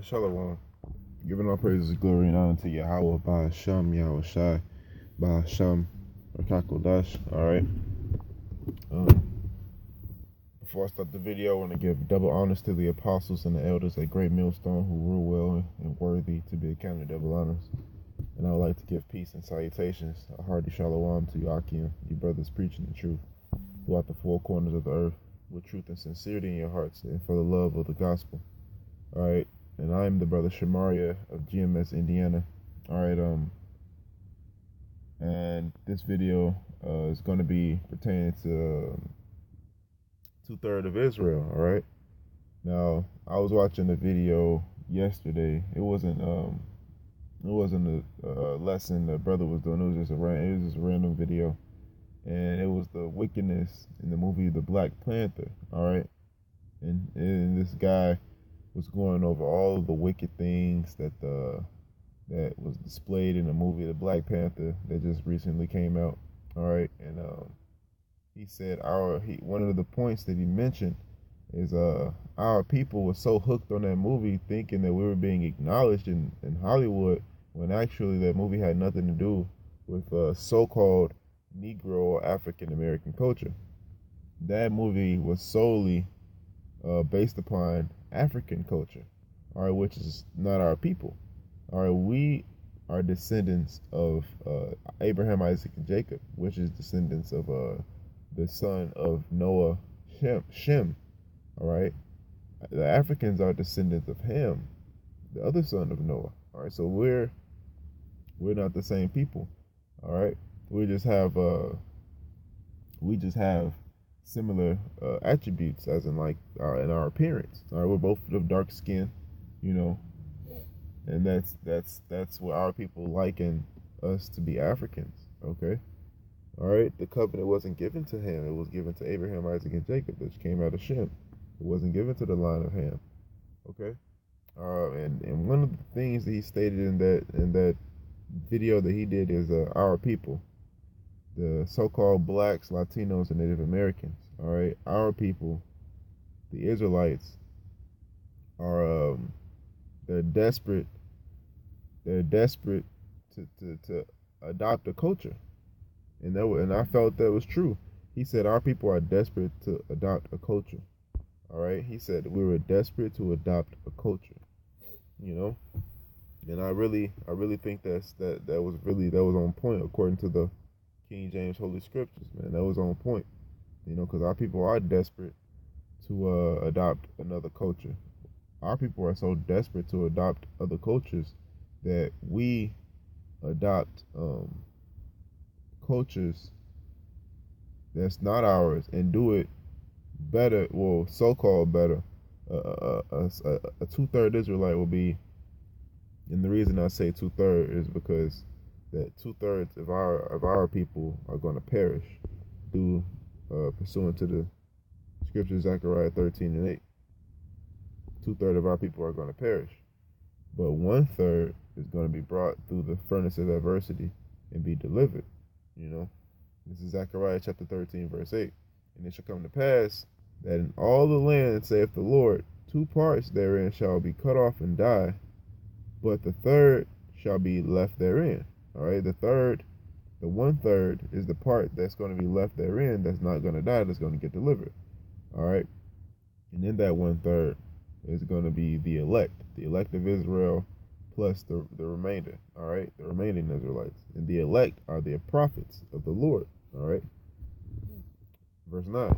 Shalom. Giving all praises, glory, and honor to Yahweh, by Hashem, Yahweh Shai, by Hashem, Rakakodash. Alright. Before I start the video, I want to give double honors to the apostles and the elders at Great Millstone who rule well and worthy to be accounted double honors. And I would like to give peace and salutations, a hearty shalom to Yakim, you brothers preaching the truth throughout the four corners of the earth, with truth and sincerity in your hearts, and for the love of the gospel. Alright. And I'm the brother Shamaria of GMS Indiana. Alright, and this video is going to be pertaining to two-thirds of Israel. Alright. Now, I was watching the video yesterday. It wasn't a lesson the brother was doing. It was just a random video, and it was the wickedness in the movie The Black Panther. Alright, and this guy was going over all of the wicked things that was displayed in the movie The Black Panther that just recently came out. All right, and he said one of the points that he mentioned is our people were so hooked on that movie, thinking that we were being acknowledged in Hollywood, when actually that movie had nothing to do with so-called Negro or African American culture. That movie was solely based upon African culture, all right, which is not our people. All right, we are descendants of Abraham, Isaac, and Jacob, which is descendants of the son of Noah, Shem. All right, the Africans are descendants of Ham, the other son of Noah. All right, so we're not the same people. All right, we just have similar attributes, as in like in our appearance. All right, we're both of dark skin, and that's what our people liken us to be Africans. Okay, all right. The covenant wasn't given to Ham; it was given to Abraham, Isaac, and Jacob, which came out of Shem. It wasn't given to the line of Ham. Okay, and one of the things that he stated in that video that he did is our people, the so-called blacks, Latinos, and Native Americans. All right, our people, the Israelites, are they're desperate. They're desperate to adopt a culture, and I felt that was true. He said our people are desperate to adopt a culture. All right, he said we were desperate to adopt a culture. And I really think that was on point according to the King James Holy Scriptures, man. That was on point, because our people are desperate to adopt another culture. Our people are so desperate to adopt other cultures that we adopt cultures that's not ours and do it better, well, so-called better. A two-third Israelite will be, and the reason I say two-thirds is because that two-thirds of our people are going to perish due pursuant to the scripture Zechariah 13:8. Two-thirds of our people are going to perish, but one-third is going to be brought through the furnace of adversity and be delivered. This is Zechariah chapter 13 verse 8. And it shall come to pass that in all the land, saith the Lord, 2 parts therein shall be cut off and die, but the third shall be left therein. All right, the 1/3 is the part that's going to be left therein, that's not going to die, that's going to get delivered. All right, and in that 1/3 is going to be the elect of Israel, plus the remainder. All right, the remaining Israelites, and the elect are the prophets of the Lord. All right, verse 9.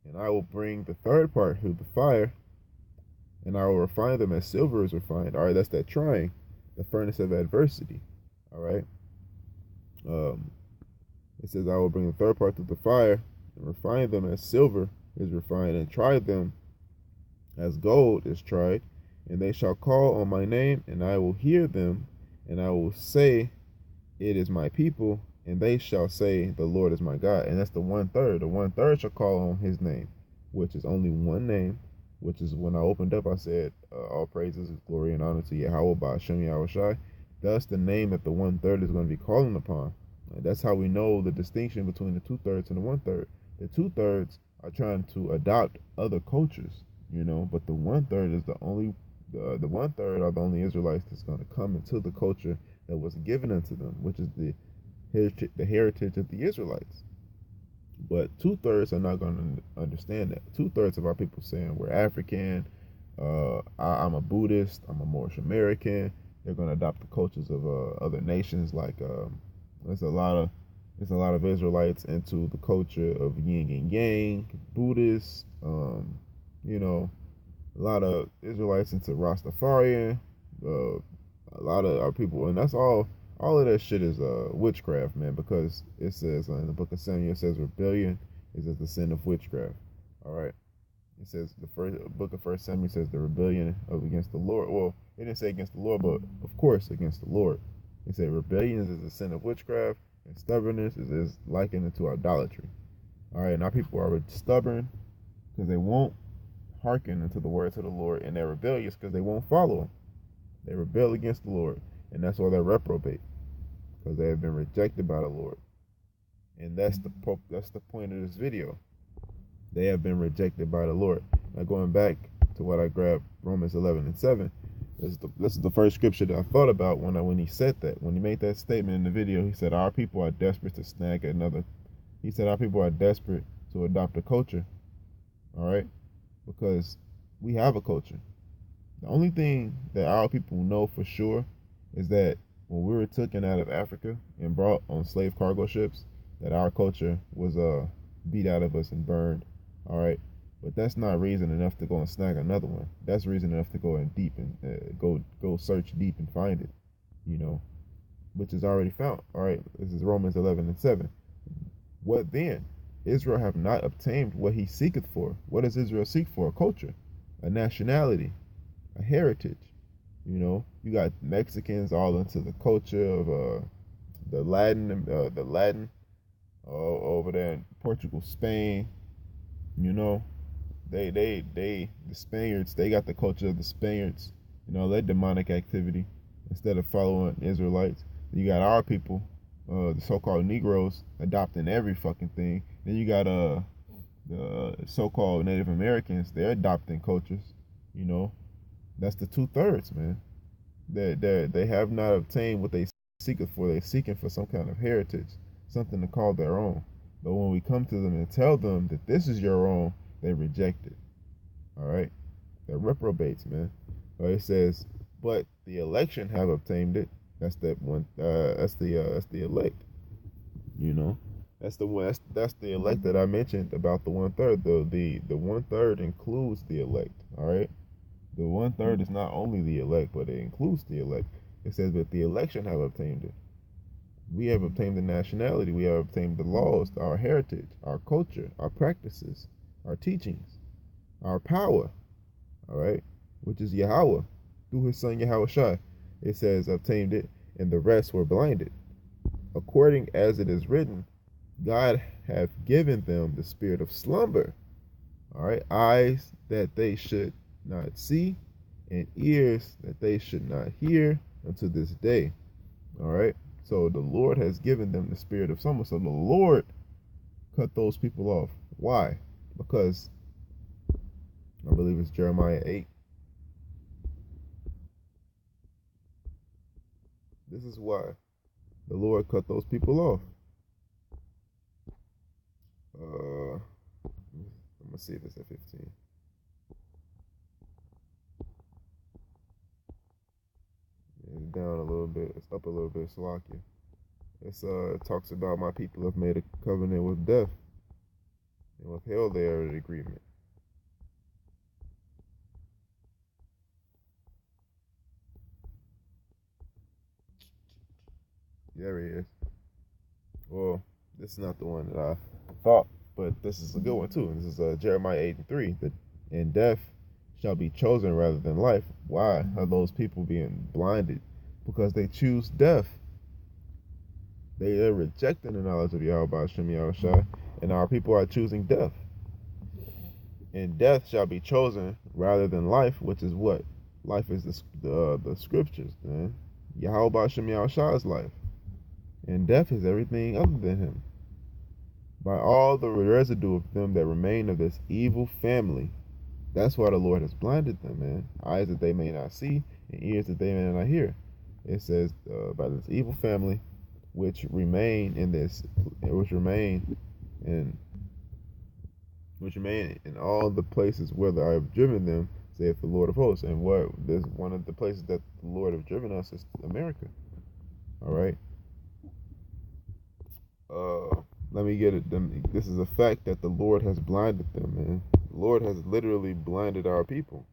And I will bring the third part through the fire, and I will refine them as silver is refined. All right, that's that trying, the furnace of adversity. All right. It says, I will bring the third part through the fire and refine them as silver is refined, and try them as gold is tried. And they shall call on my name, and I will hear them, and I will say, it is my people, and they shall say, the Lord is my God. And that's the 1/3. The 1/3 shall call on his name, which is only one name, which is when I opened up, I said, all praises, glory, and honor to Yahweh, by Hashem, Yahweh Shai. That's the name that the 1/3 is going to be calling upon. And that's how we know the distinction between the 2/3 and the 1/3. The 2/3 are trying to adopt other cultures, but the 1/3 is the only The one third are the only Israelites that's going to come into the culture that was given unto them, which is the heritage of the Israelites. But 2/3 are not going to understand that. 2/3 of our people saying we're African. I'm a Buddhist. I'm a Moorish American. They're going to adopt the cultures of other nations. Like there's a lot of Israelites into the culture of Yin and Yang, Buddhists. You know, a lot of Israelites into Rastafarian. A lot of our people, and that's all. All of that shit is witchcraft, man. Because it says in the book of Samuel, it says rebellion is as the sin of witchcraft. All right. It says the first book of First Samuel says the rebellion of against the Lord. Well, it didn't say against the Lord, but of course against the Lord. It said rebellion is a sin of witchcraft, and stubbornness is likened to idolatry. All right, now people are stubborn because they won't hearken unto the words of the Lord, and they're rebellious because they won't follow him. They rebel against the Lord, and that's why they're reprobate, because they have been rejected by the Lord. And that's the point of this video. They have been rejected by the Lord. Now going back to what I grabbed, Romans 11:7. This is the first scripture that I thought about when he said that. When he made that statement in the video, he said our people are desperate to snag another. He said our people are desperate to adopt a culture. All right, because we have a culture. The only thing that our people know for sure is that when we were taken out of Africa and brought on slave cargo ships, that our culture was beat out of us and burned. All right, but that's not reason enough to go and snag another one. That's reason enough to go in deep and go search deep and find it. You know, which is already found. All right, this is Romans 11:7. What then? Israel have not obtained what he seeketh for. What does Israel seek for? A culture, a nationality, a heritage. You know, you got Mexicans all into the culture of the Latin over there in Portugal, Spain. You know, the Spaniards, they got the culture of the Spaniards. You know, their demonic activity instead of following Israelites. You got our people, the so-called Negroes, adopting every fucking thing. Then you got the so-called Native Americans, they're adopting cultures. You know, that's the 2/3, man. They have not obtained what they seek for. They're seeking for some kind of heritage, something to call their own. But when we come to them and tell them that this is your own, they reject it. All right, they're reprobates, man. But it says, but the election have obtained it. That's that one. That's the elect. You know, that's the one. That's the elect that I mentioned about the 1/3. The 1/3 includes the elect. All right. The 1/3 is not only the elect, but it includes the elect. It says that the election have obtained it. We have obtained the nationality. We have obtained the laws, our heritage, our culture, our practices, our teachings, our power. All right, which is Yahweh through His Son Yahweh Shai. It says obtained it, and the rest were blinded. According as it is written, God hath given them the spirit of slumber. All right, eyes that they should not see, and ears that they should not hear unto this day. All right. So the Lord has given them the spirit of slumber. So the Lord cut those people off. Why? Because I believe it's Jeremiah 8. This is why the Lord cut those people off. I'm gonna see if it's at 15. It's down a little bit. It's up a little bit. Salakia. It talks about my people have made a covenant with death and withheld their agreement. There he is. Well, this is not the one that I thought, but this is a good one too. This is Jeremiah 8:3. And death shall be chosen rather than life. Why are those people being blinded? Because they choose death. They're rejecting the knowledge of Yahweh Hashem Yahushua, and our people are choosing death. And death shall be chosen rather than life, which is what? Life is the scriptures, man. Yahweh Hashem Yahushua's life. And death is everything other than him. By all the residue of them that remain of this evil family, That's why the Lord has blinded them, man. Eyes that they may not see, and ears that they may not hear. It says by this evil family, which remain in this, which remain in, which remain in all the places whither I have driven them, saith the Lord of hosts. And what this one of the places that the Lord have driven us is America. All right. Let me get it. This is a fact that the Lord has blinded them, man. The Lord has literally blinded our people,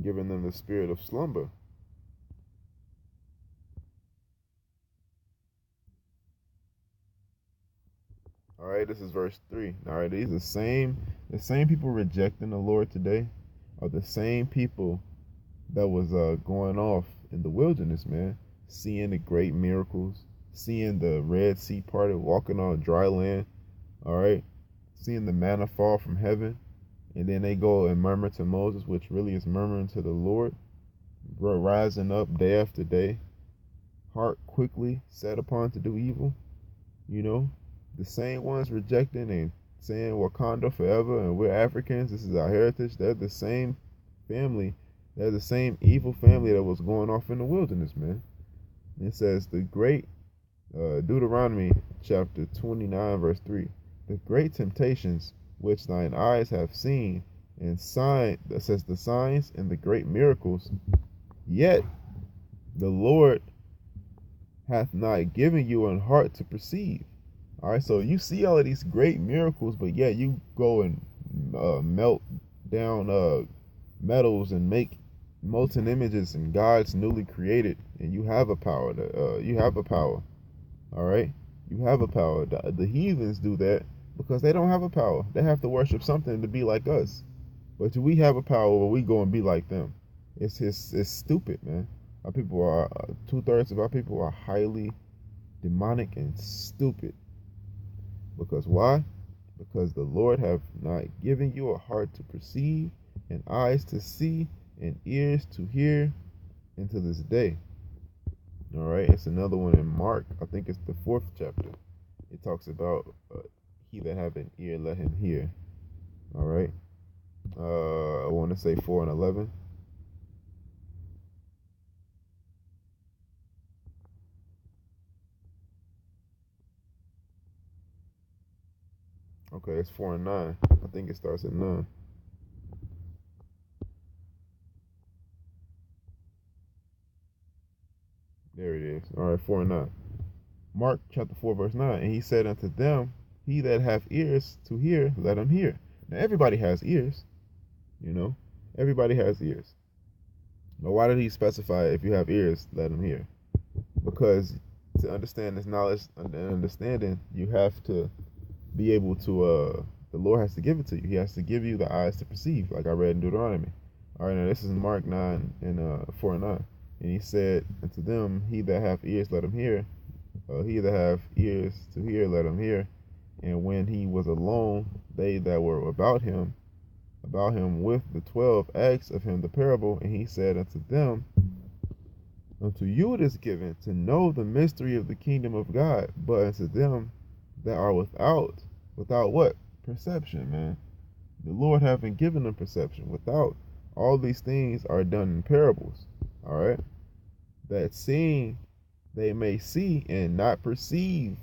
giving them the spirit of slumber. All right, this is verse 3. All right, these are the same people rejecting the Lord today are the same people that was going off in the wilderness, man, seeing the great miracles, seeing the Red Sea parted, walking on dry land, all right, seeing the manna fall from heaven, and then they go and murmur to Moses, which really is murmuring to the Lord, rising up day after day, heart quickly set upon to do evil, you know, the same ones rejecting and saying Wakanda forever and we're Africans, this is our heritage. They're the same family. They're the same evil family that was going off in the wilderness, man. And it says the great Deuteronomy chapter 29 verse 3, the great temptations which thine eyes have seen, and sign that says the signs and the great miracles, yet the Lord hath not given you an heart to perceive. All right, so you see all of these great miracles, but yet you go and melt down metals and make molten images and gods newly created, and you have a power. You have a power. All right, you have a power. The heathens do that because they don't have a power. They have to worship something to be like us. But we have a power where we go and be like them. It's stupid, man. Our people are 2/3 of our people are highly demonic and stupid. Because why? Because the Lord have not given you a heart to perceive, and eyes to see, and ears to hear, unto this day. All right, it's another one in Mark. I think it's the 4th chapter. It talks about he that have an ear, let him hear. All right. I want to say 4 and 11. Okay, it's 4 and 9. I think it starts at 9. There it is. All right, 4 and 9. Mark chapter 4, verse 9. And he said unto them, he that hath ears to hear, let him hear. Now, everybody has ears, you know. Everybody has ears. But why did he specify if you have ears, let him hear? Because to understand this knowledge and understanding, you have to be able to, the Lord has to give it to you. He has to give you the eyes to perceive, like I read in Deuteronomy. All right, now this is Mark 9 and 4 and 9. And he said unto them, he that hath ears, let him hear. He that have ears to hear, let him hear. And when he was alone, they that were about him with the 12 asked of him the parable, and he said unto them, unto you it is given to know the mystery of the kingdom of God, but unto them that are without what? Perception, man. The Lord haven't given them perception. Without, all these things are done in parables. All right? That seeing they may see and not perceive.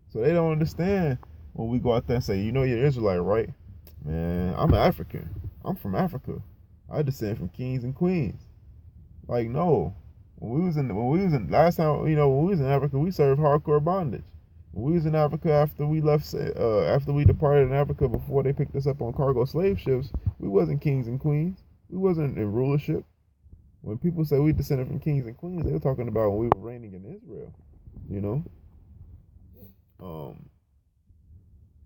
So they don't understand when we go out there and say, you know, you're Israelite, right? Man, I'm an African. I'm from Africa. I descend from kings and queens. Like, no. When we was in last time, you know, when we was in Africa, we served hardcore bondage. When we was in Africa after we left, after we departed in Africa before they picked us up on cargo slave ships, we wasn't kings and queens. We wasn't in rulership. When people say we descended from kings and queens, they were talking about when we were reigning in Israel. You know,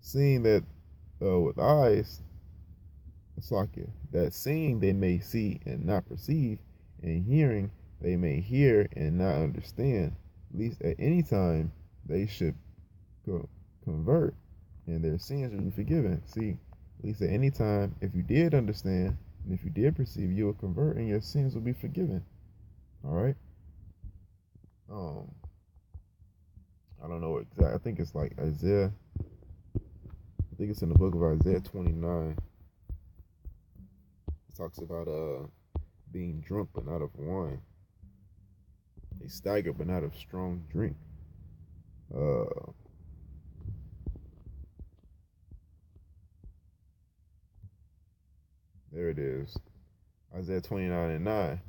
seeing that with eyes, it's like it. That seeing they may see and not perceive, and hearing they may hear and not understand. At least at any time they should convert, and their sins will be forgiven. See, at least at any time, if you did understand and if you did perceive, you will convert, and your sins will be forgiven. All right. I don't know exactly. I think it's like Isaiah. I think it's in the book of Isaiah 29. talks about being drunk but not of wine. They stagger but not of strong drink. Uh, there it is. Isaiah 29:9.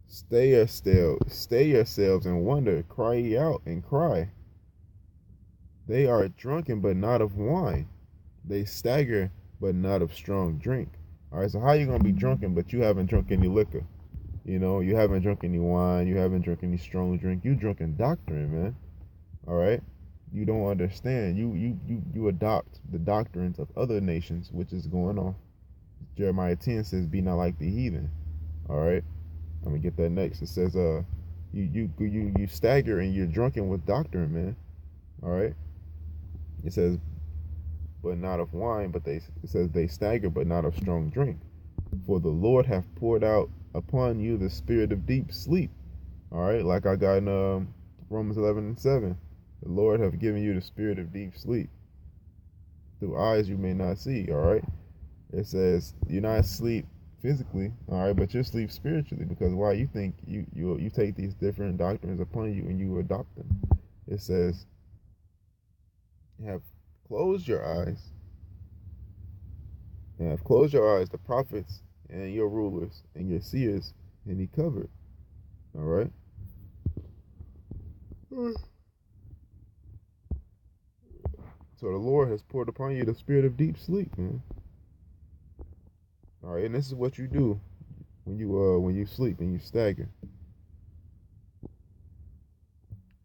Stay yourselves and wonder, cry ye out and cry. They are drunken but not of wine. They stagger but not of strong drink. All right, so how you gonna be drunken but you haven't drunk any liquor? You know, you haven't drunk any wine, you haven't drunk any strong drink. You drunken doctrine, man. All right, you don't understand. You adopt the doctrines of other nations, which is going on. Jeremiah 10 says, "Be not like the heathen." All right, I'm gonna get that next. It says, you stagger and you're drunken with doctrine, man. All right. It says, but not of wine, but it says they stagger, but not of strong drink. For the Lord hath poured out upon you the spirit of deep sleep. All right, like I got in Romans 11:7. The Lord hath given you the spirit of deep sleep. Through eyes you may not see. All right. It says you're not asleep physically, all right, but you're asleep spiritually, because why? You think you take these different doctrines upon you and you adopt them. It says you have closed your eyes. You have closed your eyes, the prophets and your rulers and your seers, and he covered. All right. So the Lord has poured upon you the spirit of deep sleep, man. All right, and this is what you do when you sleep and you stagger.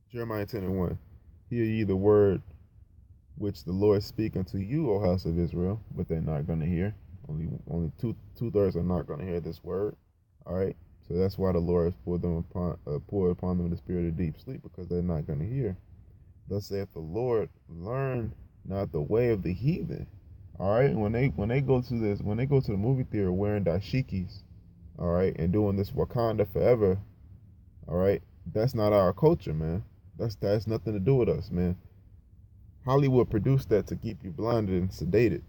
Jeremiah 10:1. Hear ye the word which the Lord speak unto you, O house of Israel, but they're not going to hear. Only two-thirds are not going to hear this word. All right, so that's why the Lord has poured upon them the spirit of deep sleep, because they're not going to hear. Thus saith the Lord, learn not the way of the heathen. All right, when they go to the movie theater wearing dashikis, all right, and doing this Wakanda forever, all right, that's not our culture, man. That's nothing to do with us, man. Hollywood produced that to keep you blinded and sedated.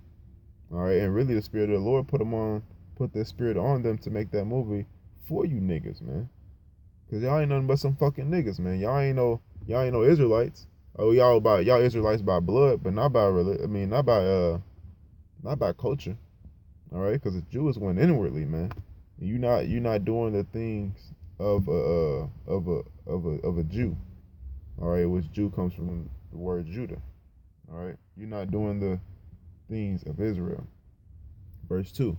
All right, and really the spirit of the Lord put that spirit on them to make that movie for you niggas, man. Cause y'all ain't nothing but some fucking niggas, man. Y'all ain't no Israelites. Oh, y'all Israelites by blood, but not by not by culture. All right, because the Jews went inwardly, man. You not doing the things of a Jew. All right, which Jew comes from the word Judah. All right, you're not doing the things of Israel. Verse 2.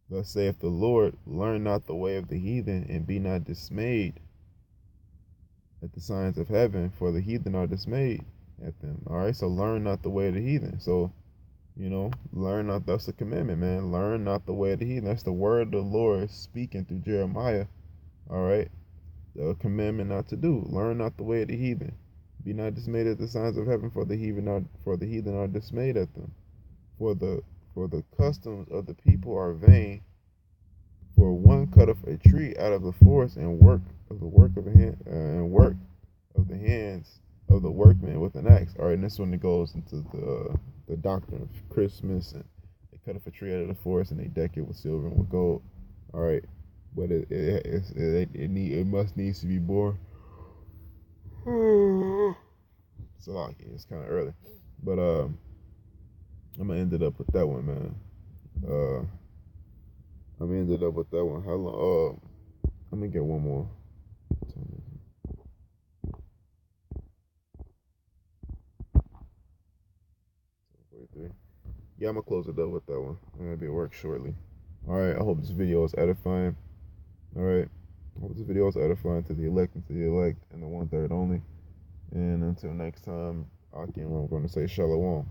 Thus saith the Lord, learn not the way of the heathen, and be not dismayed at the signs of heaven, for the heathen are dismayed at them. All right, so learn not the way of the heathen. So, learn not, that's the commandment, man. Learn not the way of the heathen. That's the word of the Lord speaking through Jeremiah. All right, the commandment not to do. Learn not the way of the heathen. Be not dismayed at the signs of heaven, for the heathen are dismayed at them. For the customs of the people are vain. For one cutteth a tree out of the forest, and work of the hands of the workman with an axe. All right, and this one it goes into the doctrine of Christmas, and they cut up a tree out of the forest and they deck it with silver and with gold. All right, but it must needs to be born. So like it's kind of early, but I'm gonna end it up with that one, man. I'm gonna end it up with that one. How long? I'm gonna get one more. Yeah, I'm gonna close it up with that one. I'm gonna be at work shortly. All right. I hope this video is edifying. All right. I hope this video is edifying to the elect and the 1/3 only. And until next time, I'm going to say shalom.